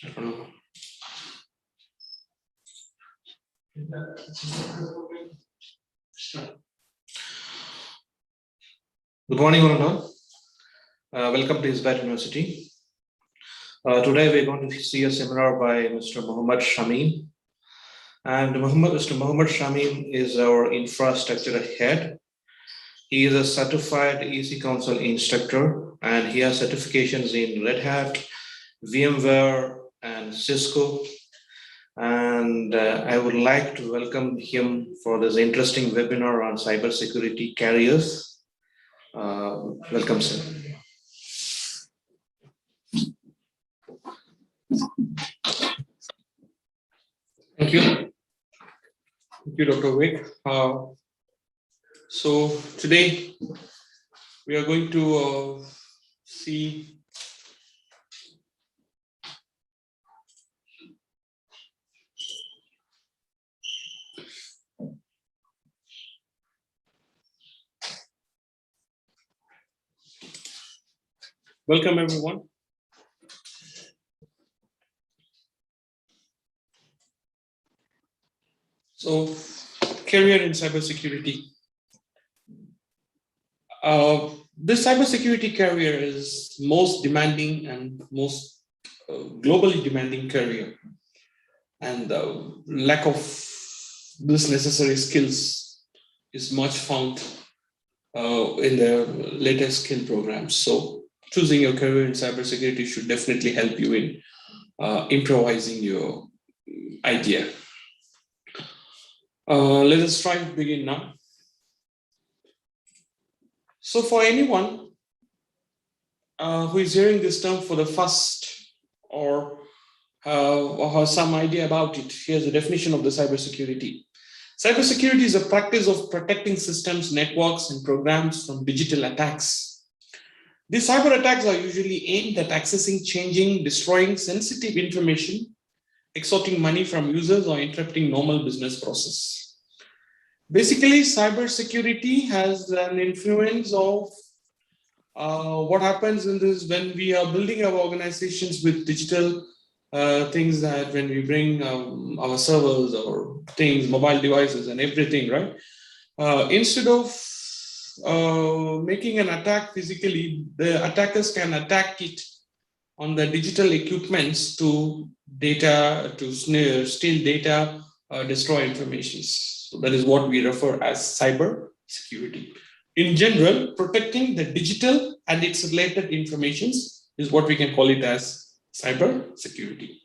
I don't know. Good morning, one and all. Welcome to Isbat University. Today we're going to see a seminar by Mr. Mohammad Shamim. And Mr. Mohammad Shamim is our infrastructure head. He is a certified EC Council instructor, and he has certifications in Red Hat, VMware, and Cisco. And I would like to welcome him for this interesting webinar on cybersecurity carriers. Welcome, sir. Thank you. Thank you, Dr. Vic. So today we are going to see welcome everyone. So, career in cybersecurity. This cybersecurity career is most demanding and most globally demanding career, and the lack of this necessary skills is much found in the latest skill programs. So, choosing your career in cybersecurity should definitely help you in improvising your idea. Let us try to begin now. So for anyone who is hearing this term for the first or has some idea about it, here's the definition of the cybersecurity. Cybersecurity is a practice of protecting systems, networks, and programs from digital attacks. These cyber attacks are usually aimed at accessing, changing, destroying sensitive information, extorting money from users, or interrupting normal business process. Basically, cybersecurity has an influence of what happens in this when we are building our organizations with digital things, that when we bring our servers or things, mobile devices and everything, right? Instead of making an attack physically, the attackers can attack it on the digital equipments to data, to steal data, destroy information. So that is what we refer as cyber security. In general, protecting the digital and its related informations is what we can call it as cyber security.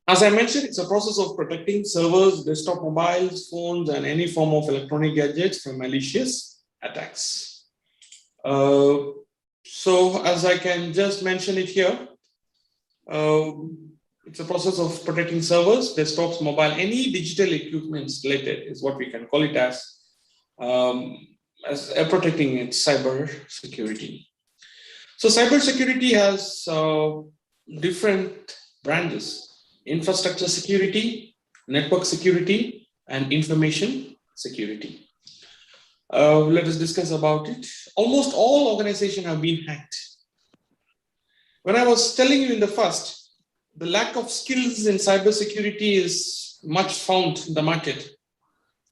As I mentioned, it's a process of protecting servers, desktop mobiles, phones, and any form of electronic gadgets from malicious attacks. So as I can just mention it here, it's a process of protecting servers, desktops, mobile, any digital equipments related is what we can call it as protecting its cyber security. So cyber security has different branches: infrastructure security, network security, and information security. Let us discuss about it. Almost all organizations have been hacked. When I was telling you in the first, the lack of skills in cybersecurity is much found in the market.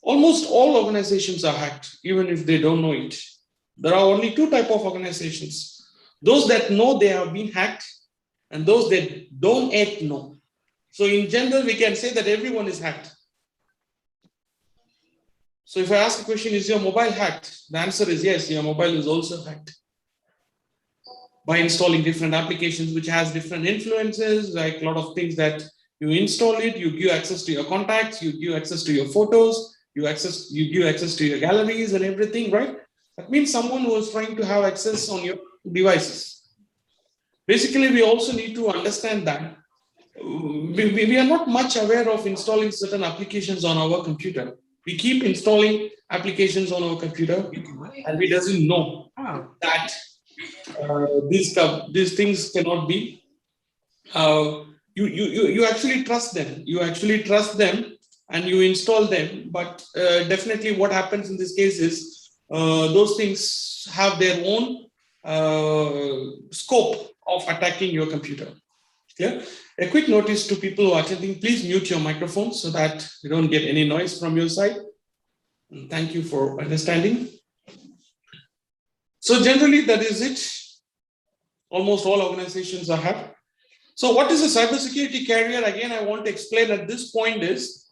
Almost all organizations are hacked, even if they don't know it. There are only two types of organizations: those that know they have been hacked and those that don't yet know. So in general, we can say that everyone is hacked. So if I ask a question, is your mobile hacked? The answer is yes, your mobile is also hacked. By installing different applications which has different influences, like a lot of things that you install it, you give access to your contacts, you give access to your photos, you give access to your galleries and everything, right? That means someone was trying to have access on your devices. Basically, we also need to understand that we are not much aware of installing certain applications on our computer. We keep installing applications on our computer and we doesn't know that these things cannot be. You actually trust them. You actually trust them and you install them. But definitely, what happens in this case is those things have their own scope of attacking your computer. Yeah. A quick notice to people who are attending, please mute your microphone so that we don't get any noise from your side. And thank you for understanding. So generally, that is it. Almost all organizations I have. So what is a cybersecurity carrier? Again, I want to explain at this point is,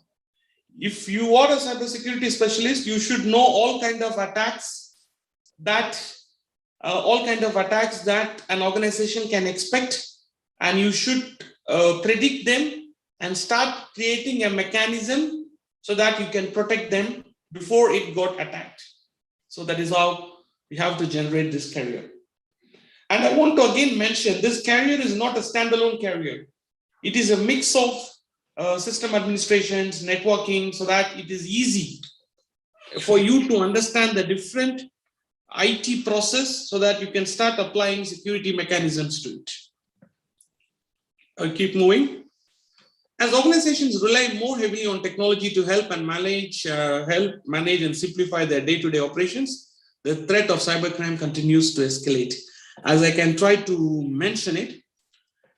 if you are a cybersecurity specialist, you should know all kind of attacks that an organization can expect, and you should predict them and start creating a mechanism so that you can protect them before it got attacked. So that is how we have to generate this carrier. And I want to again mention, this carrier is not a standalone carrier. It is a mix of system administrations, networking, so that it is easy for you to understand the different IT process so that you can start applying security mechanisms to it. I'll keep moving. As organizations rely more heavily on technology to help manage and simplify their day-to-day operations, the threat of cybercrime continues to escalate. As I can try to mention it,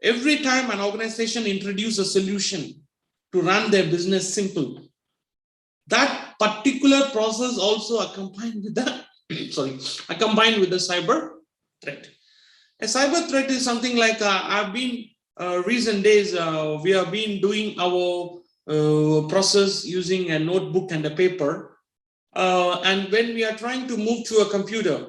every time an organization introduces a solution to run their business simple, that particular process also accompanied with the cyber threat. A cyber threat is something like I've been recent days we have been doing our process using a notebook and a paper, and when we are trying to move to a computer,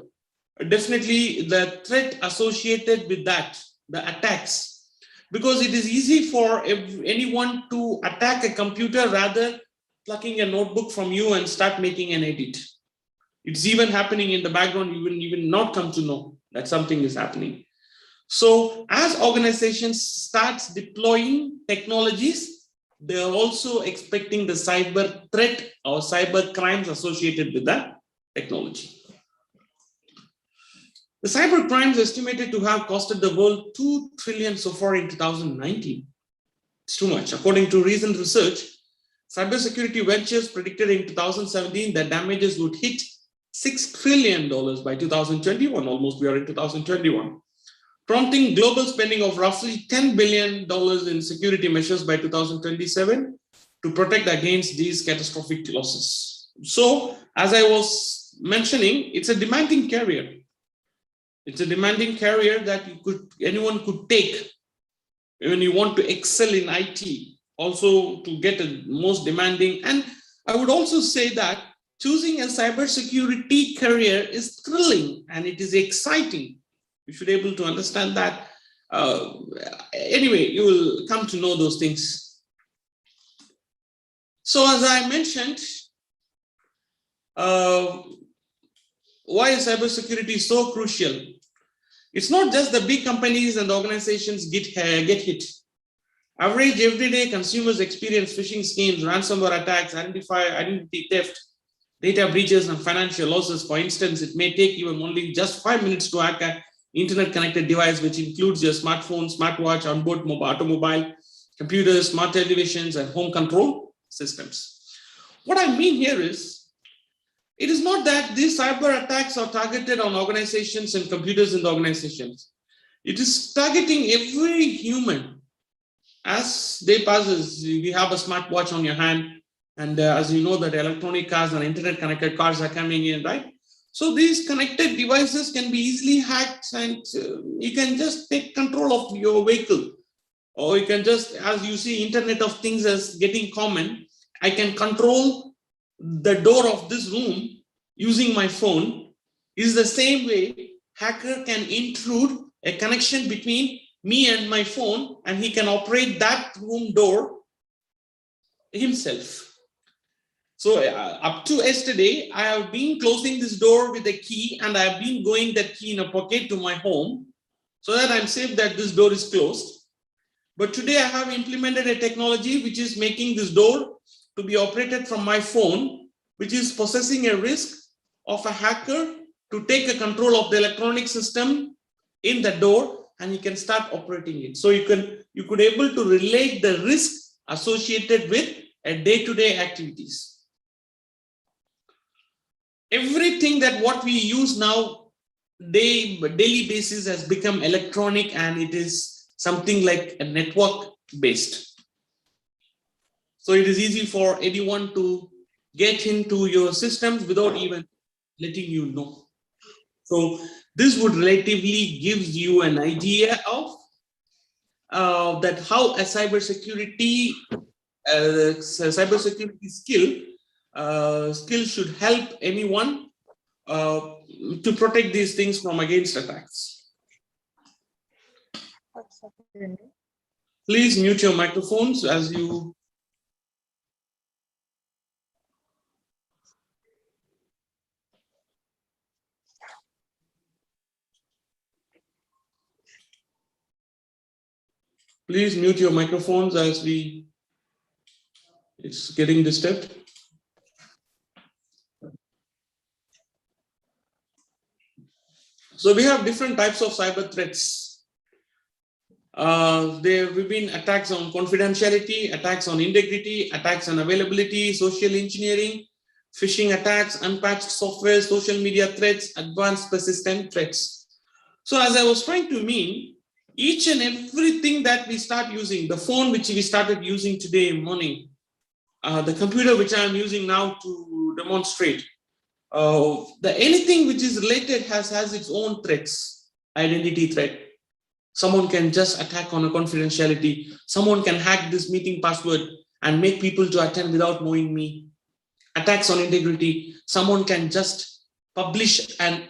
definitely the threat associated with that, the attacks, because it is easy for anyone to attack a computer rather plucking a notebook from you and start making an edit. It's even happening in the background, you will even not come to know that something is happening. So as organizations start deploying technologies, they are also expecting the cyber threat or cyber crimes associated with that technology. The cyber crimes estimated to have costed the world $2 trillion so far in 2019. It's too much. According to recent research, Cybersecurity Ventures predicted in 2017 that damages would hit $6 trillion by 2021. Almost we are in 2021. Prompting global spending of roughly $10 billion in security measures by 2027 to protect against these catastrophic losses. So, as I was mentioning, it's a demanding carrier. It's a demanding carrier that anyone could take when you want to excel in IT, also to get a most demanding. And I would also say that choosing a cybersecurity career is thrilling and it is exciting. You should be able to understand that. Anyway, you will come to know those things. So as I mentioned, why is cybersecurity so crucial? It's not just the big companies and organizations get hit. Average everyday consumers experience phishing schemes, ransomware attacks, identity theft, data breaches, and financial losses. For instance, it may take even only just 5 minutes to hack an internet-connected device, which includes your smartphone, smartwatch, onboard automobile, computers, smart televisions, and home control systems. What I mean here is, it is not that these cyber attacks are targeted on organizations and computers in the organizations. It is targeting every human. As day passes, you have a smartwatch on your hand, and as you know that electronic cars and internet connected cars are coming in, right? So these connected devices can be easily hacked, and you can just take control of your vehicle. Or you can just, as you see, Internet of Things as getting common, I can control the door of this room using my phone. Is the same way hacker can intrude a connection between me and my phone, and he can operate that room door himself. So up to yesterday, I have been closing this door with a key, and I have been going that key in a pocket to my home so that I'm safe that this door is closed. But today I have implemented a technology which is making this door to be operated from my phone, which is possessing a risk of a hacker to take a control of the electronic system in the door, and you can start operating it. So you could able to relate the risk associated with a day-to-day activities. Everything that what we use now daily basis has become electronic, and it is something like a network based. So it is easy for anyone to get into your systems without even letting you know. So this would relatively gives you an idea of that how a cybersecurity skill should help anyone to protect these things from against attacks. Please mute your microphones as you. Please mute your microphones as it's getting disturbed. So we have different types of cyber threats. There have been attacks on confidentiality, attacks on integrity, attacks on availability, social engineering, phishing attacks, unpatched software, social media threats, advanced persistent threats. So as I was trying to mean, each and everything that we start using, the phone which we started using today morning, the computer which I'm using now to demonstrate, anything which is related has its own threats. Identity threat. Someone can just attack on a confidentiality. Someone can hack this meeting password and make people to attend without knowing me. Attacks on integrity. Someone can just publish an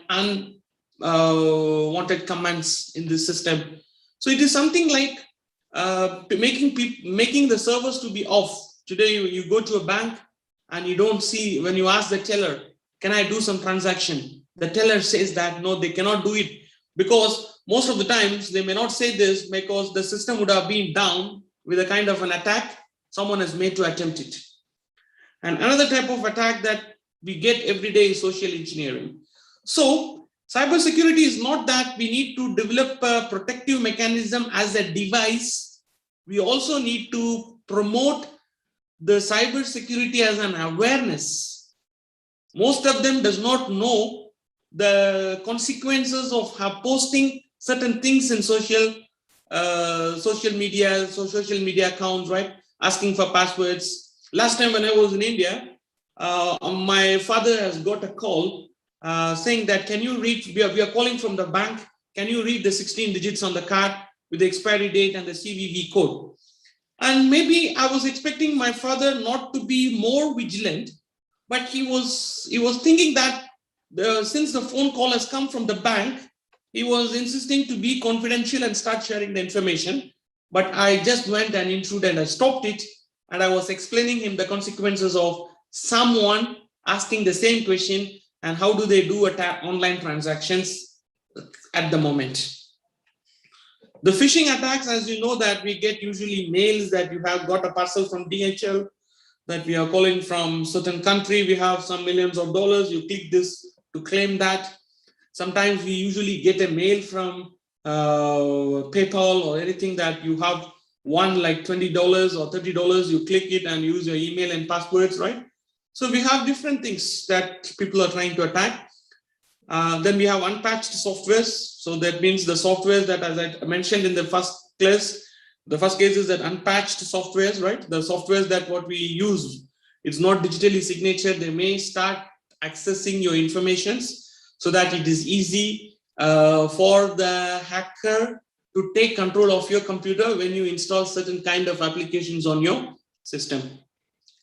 unwanted comments in this system. So it is something like making the servers to be off. Today you go to a bank and you don't see, when you ask the teller, can I do some transaction? The teller says that no, they cannot do it, because most of the times they may not say this because the system would have been down with a kind of an attack someone has made to attempt it. And another type of attack that we get every day is social engineering. So cybersecurity is not that we need to develop a protective mechanism as a device. We also need to promote the cybersecurity as an awareness. Most of them does not know the consequences of posting certain things in social media accounts, right? Asking for passwords. Last time when I was in India, my father has got a call saying that, can you read, we are calling from the bank, can you read the 16 digits on the card with the expiry date and the CVV code? And maybe I was expecting my father not to be more vigilant, but he was thinking that since the phone call has come from the bank, he was insisting to be confidential and start sharing the information. But I just went and intruded and I stopped it. And I was explaining him the consequences of someone asking the same question and how do they do online transactions at the moment. The phishing attacks, as you know, that we get usually mails that you have got a parcel from DHL, that we are calling from certain country, we have some millions of dollars, you click this to claim that. Sometimes we usually get a mail from PayPal or anything that you have won like $20 or $30, you click it and use your email and passwords, right? So we have different things that people are trying to attack. Then we have unpatched softwares. So that means the softwares that, as I mentioned in the first class, the first case is that unpatched softwares, right? The softwares that what we use, it's not digitally signatured. They may start accessing your informations so that it is easy for the hacker to take control of your computer when you install certain kind of applications on your system.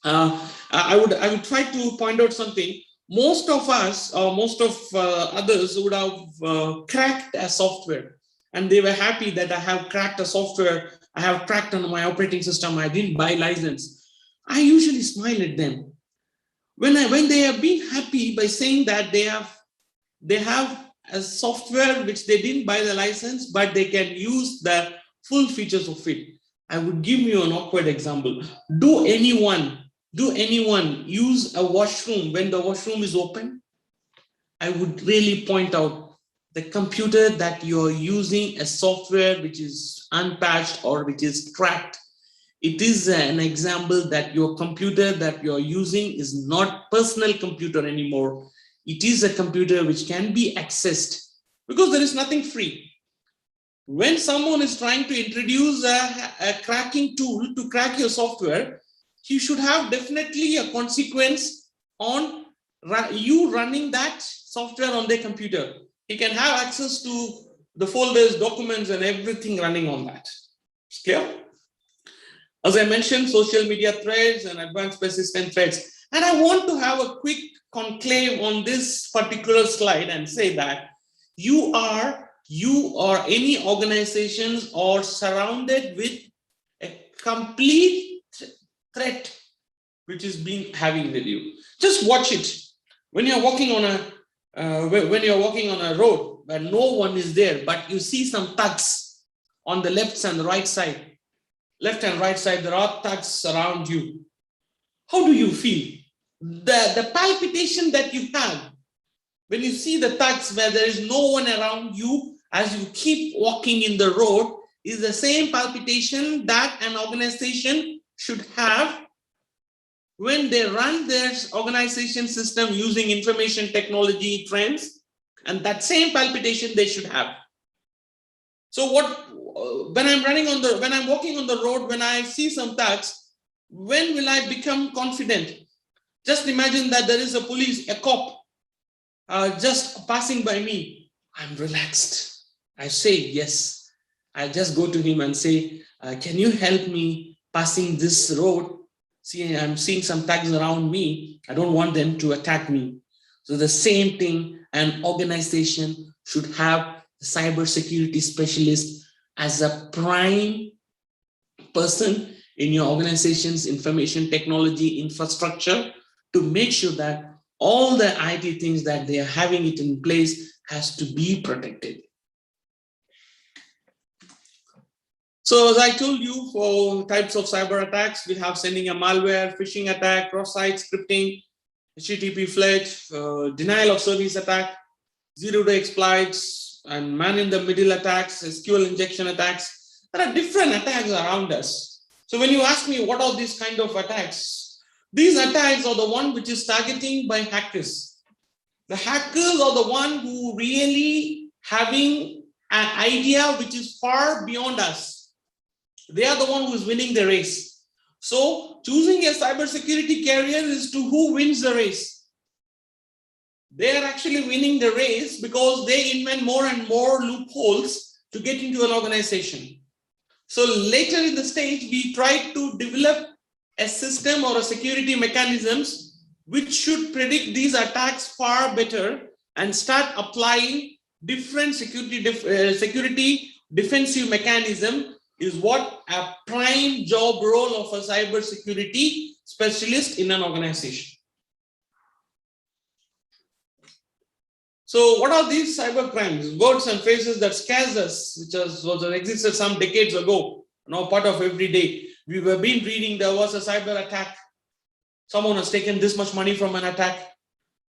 I would try to point out something. Most of us, or most of others would have cracked a software, and they were happy that I have cracked a software, I have cracked on my operating system, I didn't buy license. I usually smile at them. When they have been happy by saying that they have a software which they didn't buy the license, but they can use the full features of it. I would give you an awkward example. Do anyone use a washroom when the washroom is open? I would really point out the computer that you're using a software which is unpatched or which is cracked. It is an example that your computer that you're using is not personal computer anymore. It is a computer which can be accessed, because there is nothing free. when someone is trying to introduce a cracking tool to crack your software, you should have definitely a consequence on you running that software on their computer. He can have access to the folders, documents, and everything running on that. It's clear? As I mentioned, social media threads and advanced persistent threads. And I want to have a quick conclave on this particular slide and say that you or any organizations are surrounded with a complete threat which is being having with you. Just watch it. When you're walking on a road where no one is there, but you see some thugs on the left and right side, there are thugs around you. How do you feel? The palpitation that you have when you see the thugs where there is no one around you as you keep walking in the road is the same palpitation that an organization should have when they run their organization system using information technology trends, and that same palpitation they should have. So when I'm walking on the road, when I see some thugs, when will I become confident? Just imagine that there is a cop just passing by me. I'm relaxed. I say yes. I just go to him and say, can you help me passing this road? See, I'm seeing some thugs around me. I don't want them to attack me. So the same thing, an organization should have a cybersecurity specialist as a prime person in your organization's information technology infrastructure to make sure that all the IT things that they are having it in place has to be protected. So as I told you, for types of cyber attacks, we have sending a malware, phishing attack, cross-site scripting, HTTP fledge, denial of service attack, zero-day exploits, and man-in-the-middle attacks, SQL injection attacks. There are different attacks around us. So when you ask me what are these kind of attacks, these attacks are the one which is targeting by hackers. The hackers are the one who really having an idea which is far beyond us. They are the one who is winning the race. So choosing a cybersecurity career is to who wins the race. They are actually winning the race because they invent more and more loopholes to get into an organization. So later in the stage, we try to develop a system or a security mechanisms which should predict these attacks far better and start applying different security defensive mechanism is what a prime job role of a cybersecurity specialist in an organization. So what are these cyber crimes? Words and phrases that scares us, which existed some decades ago, now part of every day. We have been reading there was a cyber attack. Someone has taken this much money from an attack.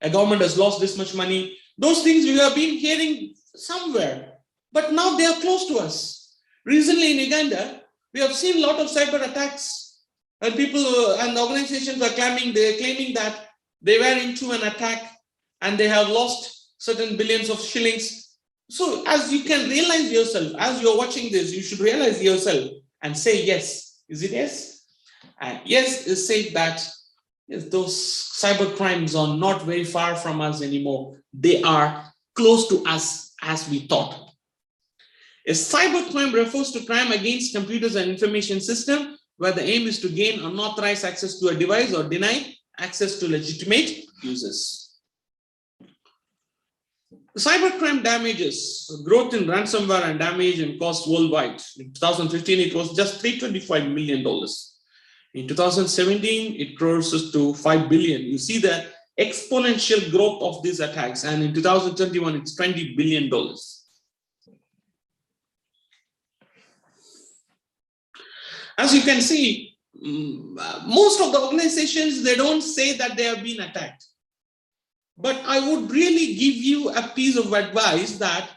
A government has lost this much money. Those things we have been hearing somewhere, but now they are close to us. Recently in Uganda, we have seen a lot of cyber attacks, and people and organizations are claiming that they were into an attack and they have lost certain billions of shillings. So as you can realize yourself, as you're watching this, you should realize yourself and say yes. Is it yes? And yes is saying that those cyber crimes are not very far from us anymore. They are close to us as we thought. A cybercrime refers to crime against computers and information system where the aim is to gain unauthorized access to a device or deny access to legitimate users. Cybercrime damages, growth in ransomware and damage and cost worldwide. In 2015, it was just $325 million. In 2017, it crosses to $5 billion. You see the exponential growth of these attacks. And in 2021, it's $20 billion. As you can see, most of the organizations, they don't say that they have been attacked. But I would really give you a piece of advice that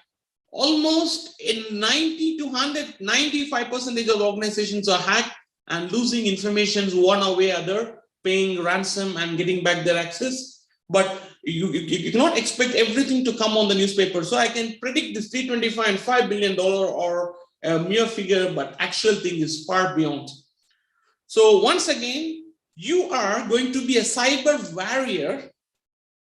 almost in 90 to 95% of organizations are hacked and losing information one way or other, paying ransom and getting back their access. But you cannot expect everything to come on the newspaper. So I can predict this 325 and $5 billion or a mere figure, but actual thing is far beyond. So once again, you are going to be a cyber warrior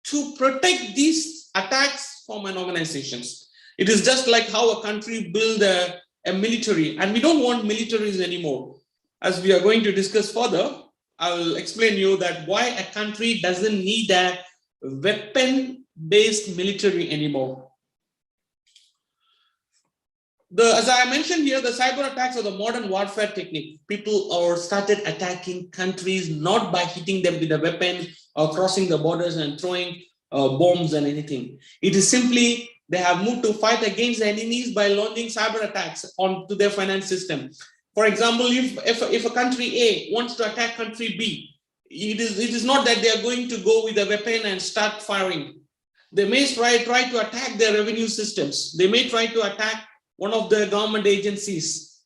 to protect these attacks from an organizations. It is just like how a country build a military, and we don't want militaries anymore. As we are going to discuss further, I will explain you that why a country doesn't need a weapon-based military anymore. As I mentioned here, the cyber attacks are the modern warfare technique. People are started attacking countries not by hitting them with a weapon or crossing the borders and throwing bombs and anything. It is simply they have moved to fight against the enemies by launching cyber attacks onto their finance system. For example, if a country A wants to attack country B, it is not that they are going to go with a weapon and start firing. They may try to attack their revenue systems. They may try to attack one of the government agencies,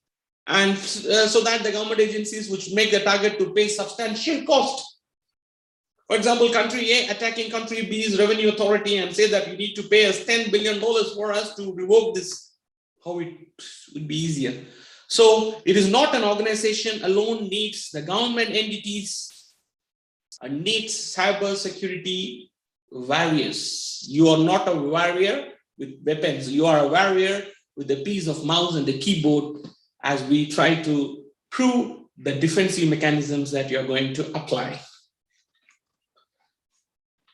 and so that the government agencies which make the target to pay substantial cost. For example, country A attacking country B's revenue authority and say that you need to pay us $10 billion for us to revoke this. How it would be easier. So it is not an organization alone needs the government entities and needs cyber security warriors. You are not a warrior with weapons. You are a warrior with a piece of mouse and the keyboard as we try to prove the defensive mechanisms that you are going to apply.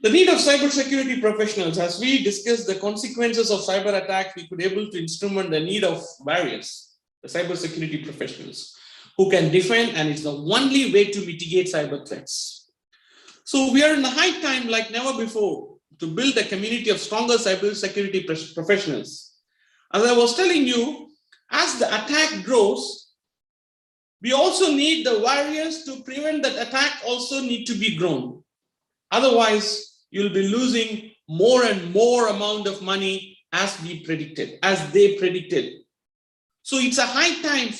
The need of cybersecurity professionals. As we discussed the consequences of cyber attack, we could able to instrument the need of warriors, the cybersecurity professionals who can defend, and it's the only way to mitigate cyber threats. So we are in the high time like never before to build a community of stronger cybersecurity professionals. As I was telling you, as the attack grows, we also need the warriors to prevent that attack also need to be grown. Otherwise, you'll be losing more and more amount of money as they predicted. So it's a high time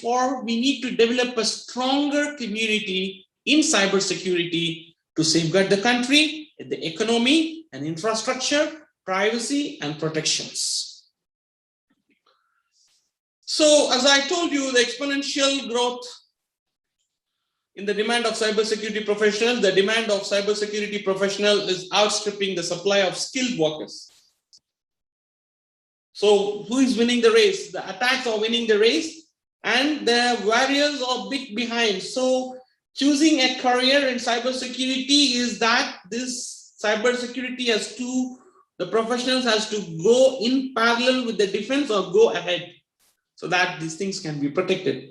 we need to develop a stronger community in cybersecurity to safeguard the country, the economy and infrastructure, privacy and protections. So as I told you, the exponential growth in the demand of cybersecurity professionals, the demand of cybersecurity professionals is outstripping the supply of skilled workers. So who is winning the race? The attacks are winning the race and the warriors are big behind. So choosing a career in cybersecurity is that this cybersecurity the professionals has to go in parallel with the defense or go ahead so that these things can be protected.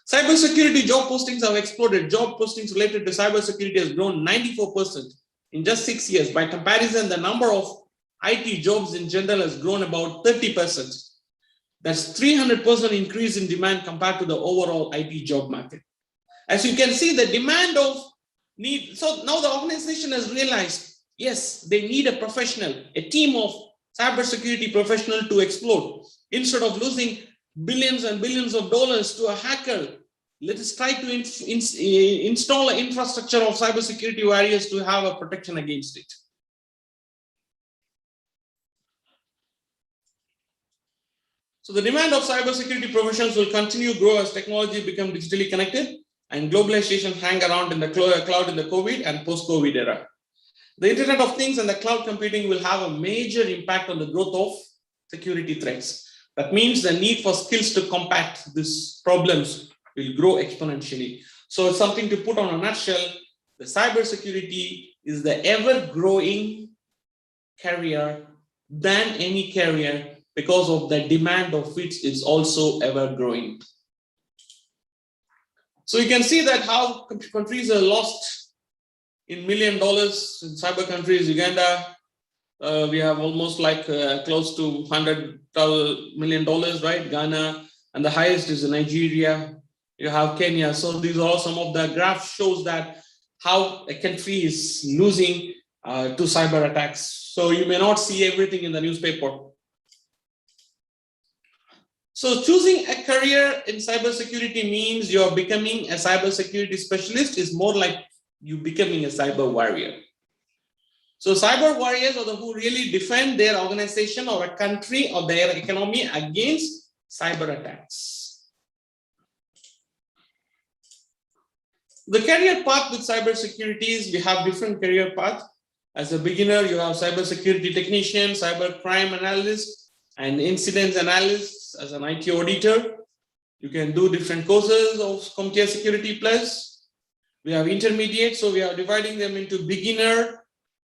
Cybersecurity job postings have exploded. Job postings related to cybersecurity has grown 94% in just 6 years. By comparison, the number of IT jobs in general has grown about 30%. That's 300% increase in demand compared to the overall IT job market. As you can see, the demand of need. So now the organization has realized, yes, they need a professional, a team of cybersecurity professionals to explode. Instead of losing billions and billions of dollars to a hacker, let us try to install an infrastructure of cybersecurity warriors to have a protection against it. So the demand of cybersecurity professionals will continue to grow as technology becomes digitally connected and globalization hang around in the cloud in the COVID and post-COVID era. The Internet of Things and the cloud computing will have a major impact on the growth of security threats. That means the need for skills to combat these problems will grow exponentially. So it's something to put on a nutshell. The cybersecurity is the ever-growing career than any career because of the demand of which is also ever-growing. So you can see that how countries are lost in $1 million in cyber countries. Uganda, we have almost like close to $100 million, right? Ghana, and the highest is in Nigeria. You have Kenya. So these are some of the graphs shows that how a country is losing to cyber attacks. So you may not see everything in the newspaper. So choosing a career in cybersecurity means you're becoming a cybersecurity specialist is more like you becoming a cyber warrior. So cyber warriors are the who really defend their organization or a country or their economy against cyber attacks. The career path with cybersecurity is we have different career paths. As a beginner, you have cybersecurity technician, cybercrime analyst, and incidents analyst as an IT auditor. You can do different courses of Computer Security Plus. We have intermediate, so we are dividing them into beginner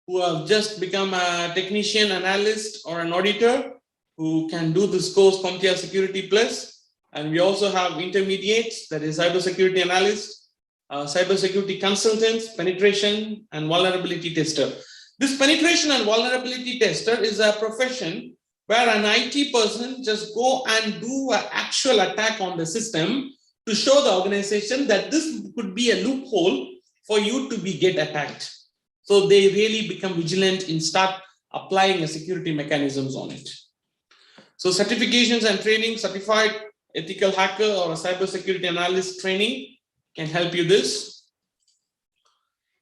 who have just become a technician, analyst, or an auditor who can do this course Computer Security Plus. And we also have intermediates, that is cybersecurity analyst, cybersecurity consultants, penetration, and vulnerability tester. This penetration and vulnerability tester is a profession where an IT person just go and do an actual attack on the system to show the organization that this could be a loophole for you to get attacked. So they really become vigilant in start applying a security mechanisms on it. So certifications and training, certified ethical hacker or a cybersecurity analyst training can help you this.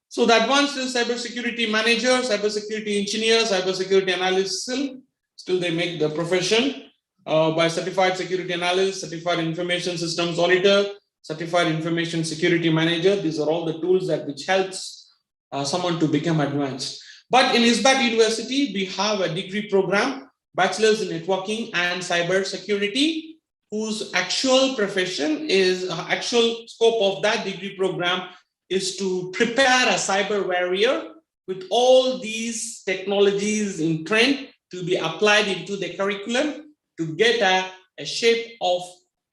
So the advanced is cybersecurity manager, cybersecurity engineer, cybersecurity analyst still they make the profession by certified security analyst, certified information systems auditor, certified information security manager. These are all the tools that which helps someone to become advanced. But in ISBAT University, we have a degree program, Bachelor's in Networking and Cybersecurity, whose actual profession is, actual scope of that degree program is to prepare a cyber warrior with all these technologies in trend to be applied into the curriculum to get a shape of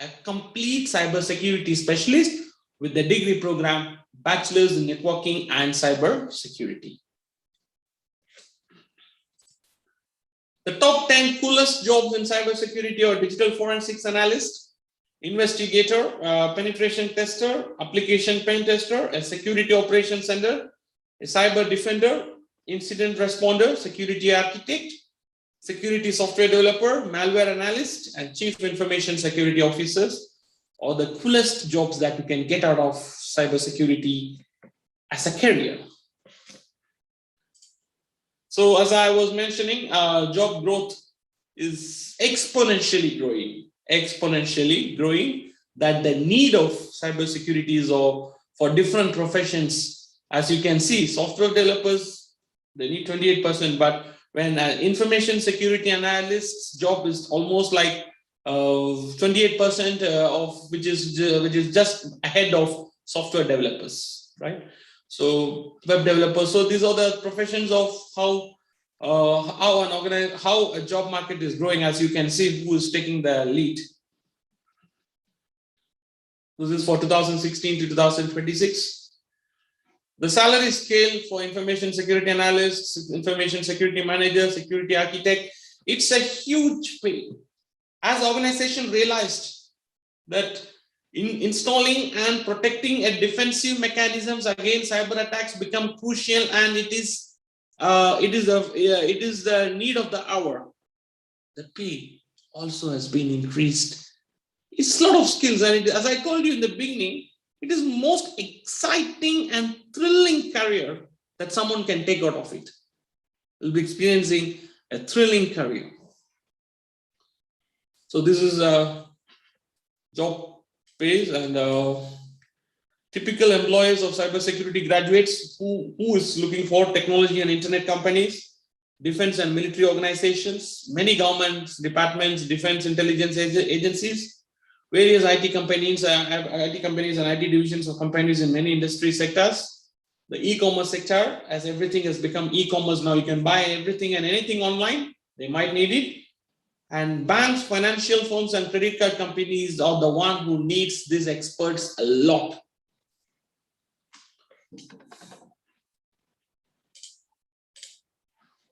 a complete cybersecurity specialist with the degree program, Bachelor's in Networking and Cybersecurity. The top 10 coolest jobs in cybersecurity are digital forensics analyst, investigator, penetration tester, application pen tester, a security operations center, a cyber defender, incident responder, security architect, security software developer, malware analyst, and chief information security officers are the coolest jobs that you can get out of cybersecurity as a career. So as I was mentioning, job growth is exponentially growing, that the need of cybersecurity is for different professions. As you can see, software developers, they need 28%, but when an information security analyst's job is almost like 28% of which is just ahead of software developers, right? So web developers. So these are the professions of how a job market is growing. As you can see, who is taking the lead. This is for 2016 to 2026. The salary scale for information security analysts, information security manager, security architect, it's a huge pay. As organization realized that in installing and protecting a defensive mechanisms against cyber attacks become crucial, and it is the need of the hour. The pay also has been increased. It's a lot of skills, and as I told you in the beginning, it is most exciting and thrilling career that someone can take out of it. Will be experiencing a thrilling career. So this is a job pays, and typical employees of cybersecurity graduates who is looking for technology and internet companies, defense and military organizations, many government departments, defense intelligence agencies, various IT companies and IT divisions of companies in many industry sectors, the e-commerce sector, as everything has become e-commerce now, you can buy everything and anything online, they might need it. And banks, financial firms, and credit card companies are the one who needs these experts a lot.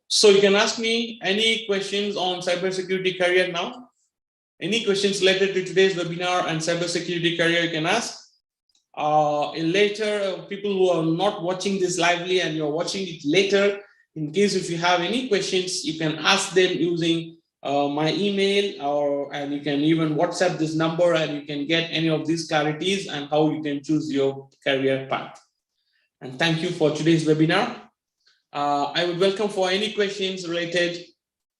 So you can ask me any questions on cybersecurity career now. Any questions related to today's webinar and cybersecurity career you can ask. Later, people who are not watching this lively and you're watching it later, in case if you have any questions, you can ask them using my email, and you can even WhatsApp this number, and you can get any of these clarities and how you can choose your career path. And thank you for today's webinar. I would welcome for any questions related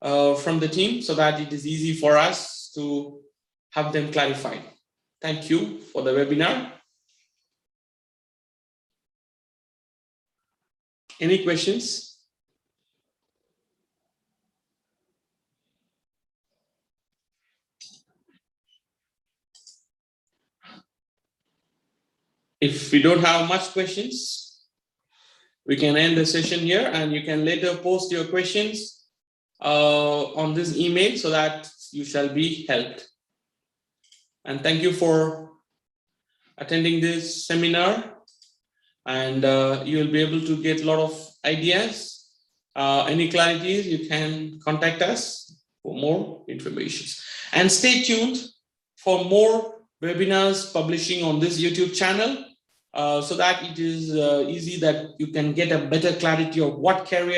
from the team so that it is easy for us to have them clarified. Thank you for the webinar. Any questions? If we don't have much questions, we can end the session here, and you can later post your questions on this email so that you shall be helped. And thank you for attending this seminar, and you will be able to get a lot of ideas. Any clarities, you can contact us for more information. And stay tuned for more webinars publishing on this YouTube channel so that it is easy that you can get a better clarity of what career